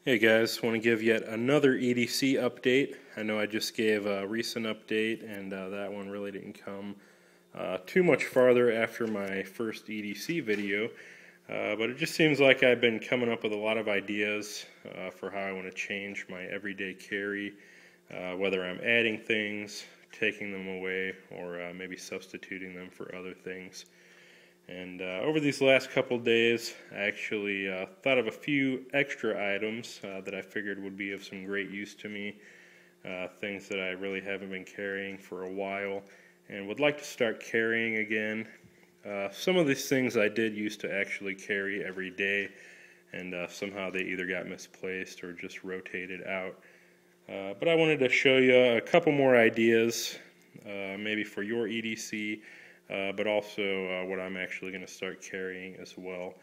Hey guys, want to give yet another EDC update. I know I just gave a recent update and that one really didn't come too much farther after my first EDC video, but it just seems like I've been coming up with a lot of ideas for how I want to change my everyday carry, whether I'm adding things, taking them away, or maybe substituting them for other things. And over these last couple days, I actually thought of a few extra items that I figured would be of some great use to me, things that I really haven't been carrying for a while and would like to start carrying again. Some of these things I did used to actually carry every day, and somehow they either got misplaced or just rotated out. But I wanted to show you a couple more ideas, maybe for your EDC, but also what I'm actually going to start carrying as well.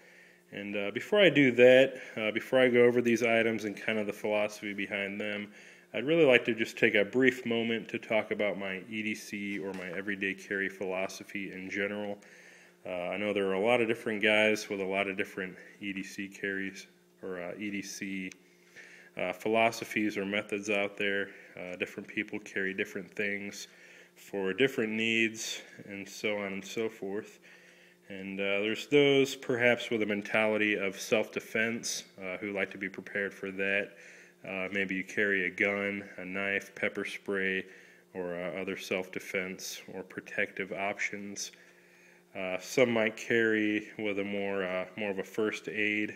And before I do that, before I go over these items and kind of the philosophy behind them, I'd really like to just take a brief moment to talk about my EDC or my everyday carry philosophy in general. I know there are a lot of different guys with a lot of different EDC carries or EDC philosophies or methods out there. Different people carry different things for different needs and so on and so forth. And there's those perhaps with a mentality of self-defense who like to be prepared for that. Maybe you carry a gun, a knife, pepper spray, or other self-defense or protective options. Some might carry with a more of a first aid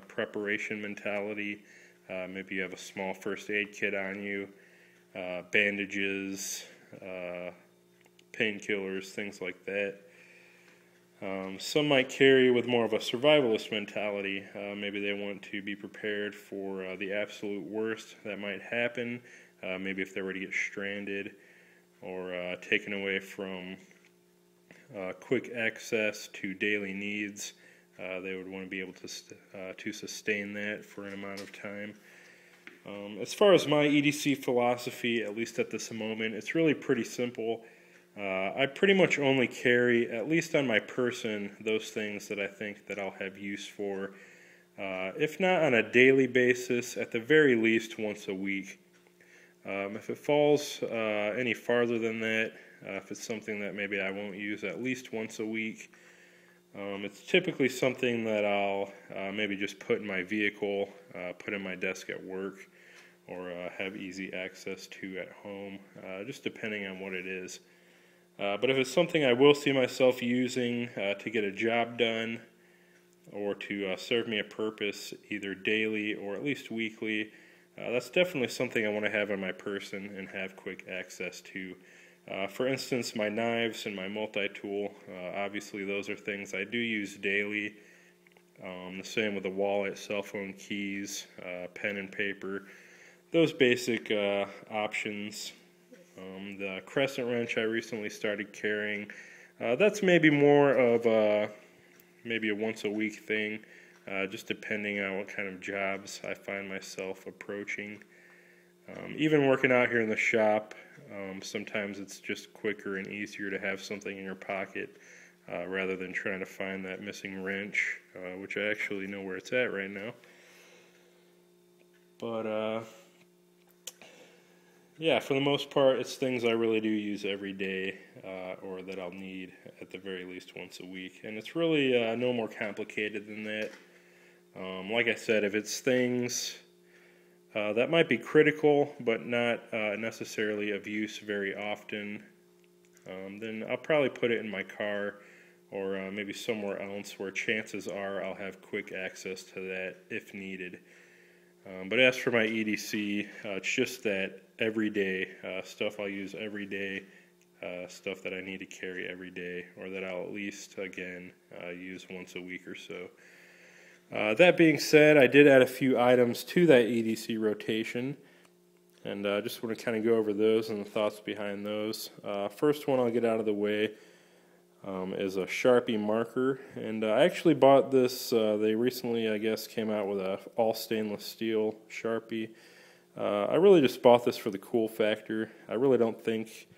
preparation mentality. Maybe you have a small first aid kit on you, bandages, painkillers, things like that. Some might carry with more of a survivalist mentality. Maybe they want to be prepared for the absolute worst that might happen. Maybe if they were to get stranded or taken away from quick access to daily needs, they would want to be able to sustain that for an amount of time. As far as my EDC philosophy, at least at this moment, it's really pretty simple. I pretty much only carry, at least on my person, those things that I think that I'll have use for, if not on a daily basis, at the very least once a week. If it falls any farther than that, if it's something that maybe I won't use at least once a week, it's typically something that I'll maybe just put in my vehicle, put in my desk at work, or have easy access to at home, just depending on what it is. But if it's something I will see myself using to get a job done or to serve me a purpose either daily or at least weekly, that's definitely something I want to have on my person and have quick access to. For instance, my knives and my multi-tool, obviously those are things I do use daily. The same with the wallet, cell phone keys, pen and paper, those basic options. The crescent wrench I recently started carrying, that's maybe more of maybe a once a week thing, just depending on what kind of jobs I find myself approaching. Even working out here in the shop, sometimes it's just quicker and easier to have something in your pocket rather than trying to find that missing wrench, which I actually know where it's at right now. But yeah, for the most part, it's things I really do use every day, or that I'll need at the very least once a week. And it's really no more complicated than that. Like I said, if it's things that might be critical, but not necessarily of use very often, then I'll probably put it in my car, or maybe somewhere else where chances are I'll have quick access to that if needed. But as for my EDC, it's just that everyday stuff I'll use every day, stuff that I need to carry every day, or that I'll at least, again, use once a week or so. That being said, I did add a few items to that EDC rotation, and I just want to kind of go over those and the thoughts behind those. First one I'll get out of the way is a Sharpie marker, and I actually bought this. They recently, I guess, came out with a all stainless steel Sharpie. I really just bought this for the cool factor. I really don't think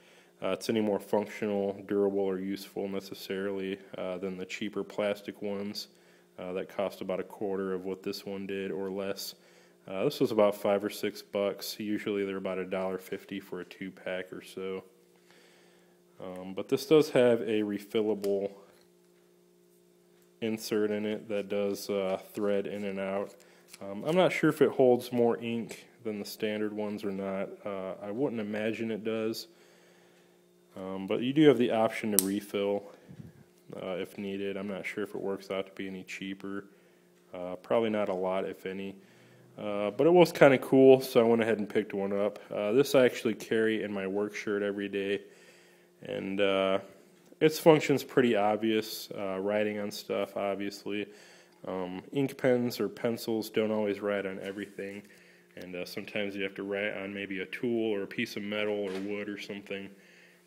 it's any more functional, durable, or useful necessarily than the cheaper plastic ones that cost about a quarter of what this one did or less. This was about $5 or $6. Usually they're about $1.50 for a 2-pack or so. But this does have a refillable insert in it that does thread in and out. I'm not sure if it holds more ink than the standard ones or not. I wouldn't imagine it does. But you do have the option to refill if needed. I'm not sure if it works out to be any cheaper. Probably not a lot, if any. But it was kind of cool, so I went ahead and picked one up. This I actually carry in my work shirt every day. And its function's pretty obvious. Writing on stuff, obviously. Ink pens or pencils don't always write on everything. And sometimes you have to write on maybe a tool or a piece of metal or wood or something.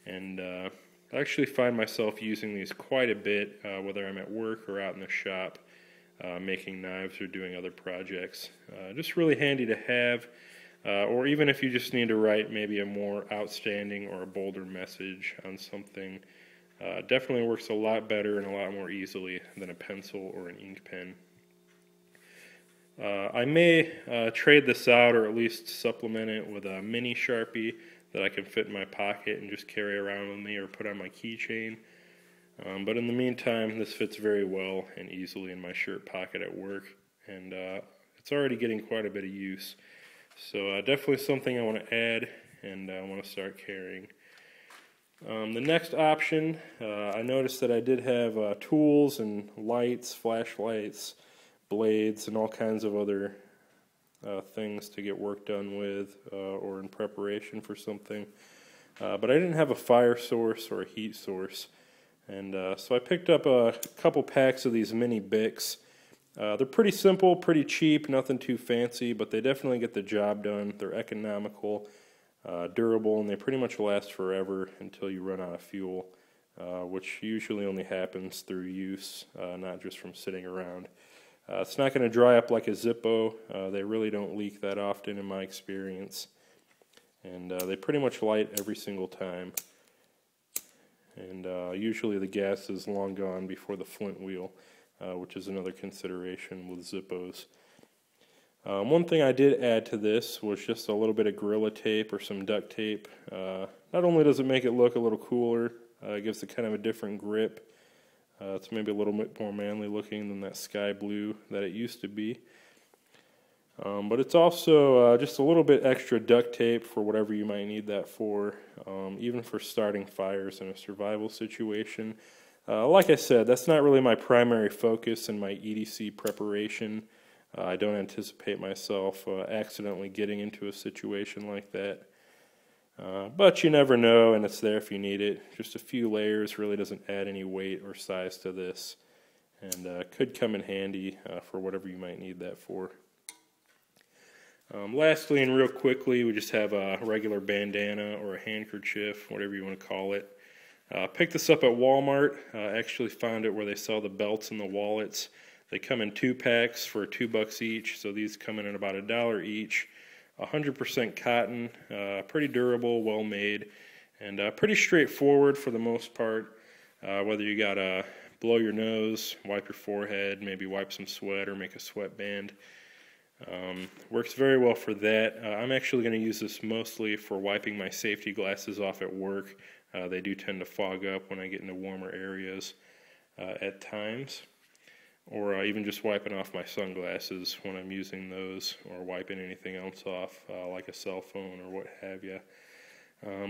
And I actually find myself using these quite a bit, whether I'm at work or out in the shop, making knives or doing other projects. Just really handy to have, or even if you just need to write maybe a more outstanding or a bolder message on something. Definitely works a lot better and a lot more easily than a pencil or an ink pen. I may trade this out or at least supplement it with a mini Sharpie that I can fit in my pocket and just carry around with me or put on my keychain. But in the meantime, this fits very well and easily in my shirt pocket at work, and it's already getting quite a bit of use. So definitely something I want to add and I want to start carrying. The next option, I noticed that I did have tools and lights, flashlights, blades, and all kinds of other things to get work done with or in preparation for something. But I didn't have a fire source or a heat source. And so I picked up a couple packs of these mini Bics. They're pretty simple, pretty cheap, nothing too fancy, but they definitely get the job done. They're economical, durable, and they pretty much last forever until you run out of fuel, which usually only happens through use, not just from sitting around. It's not going to dry up like a Zippo. They really don't leak that often in my experience. And they pretty much light every single time. And usually the gas is long gone before the flint wheel, which is another consideration with Zippos. One thing I did add to this was just a little bit of Gorilla Tape or some duct tape. Not only does it make it look a little cooler, it gives it kind of a different grip. It's maybe a little bit more manly looking than that sky blue that it used to be. But it's also just a little bit extra duct tape for whatever you might need that for, even for starting fires in a survival situation. Like I said, that's not really my primary focus in my EDC preparation. I don't anticipate myself accidentally getting into a situation like that. But you never know, and it's there if you need it. Just a few layers really doesn't add any weight or size to this, and could come in handy for whatever you might need that for. Lastly, and real quickly, we just have a regular bandana or a handkerchief, whatever you want to call it. Picked this up at Walmart. Actually found it where they sell the belts and the wallets. They come in 2 packs for $2 each, so these come in at about $1 each. 100% cotton, pretty durable, well made, and pretty straightforward for the most part. Whether you gotta blow your nose, wipe your forehead, maybe wipe some sweat or make a sweatband. Works very well for that. I'm actually going to use this mostly for wiping my safety glasses off at work. They do tend to fog up when I get into warmer areas at times. Or even just wiping off my sunglasses when I'm using those, or wiping anything else off, like a cell phone or what have you.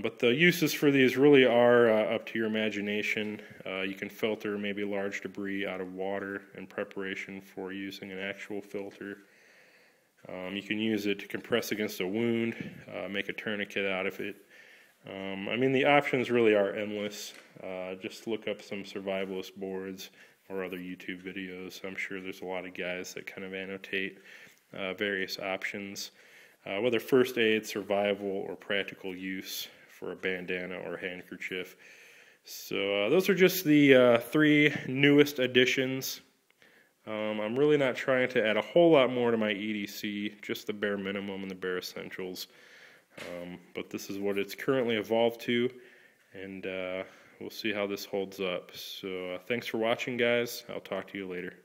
But the uses for these really are up to your imagination. You can filter maybe large debris out of water in preparation for using an actual filter. You can use it to compress against a wound, make a tourniquet out of it. I mean, the options really are endless. Just look up some survivalist boards or other YouTube videos. I'm sure there's a lot of guys that kind of annotate various options, whether first aid, survival, or practical use for a bandana or handkerchief. So those are just the 3 newest additions. I'm really not trying to add a whole lot more to my EDC, just the bare minimum and the bare essentials. But this is what it's currently evolved to, and we'll see how this holds up. So thanks for watching, guys. I'll talk to you later.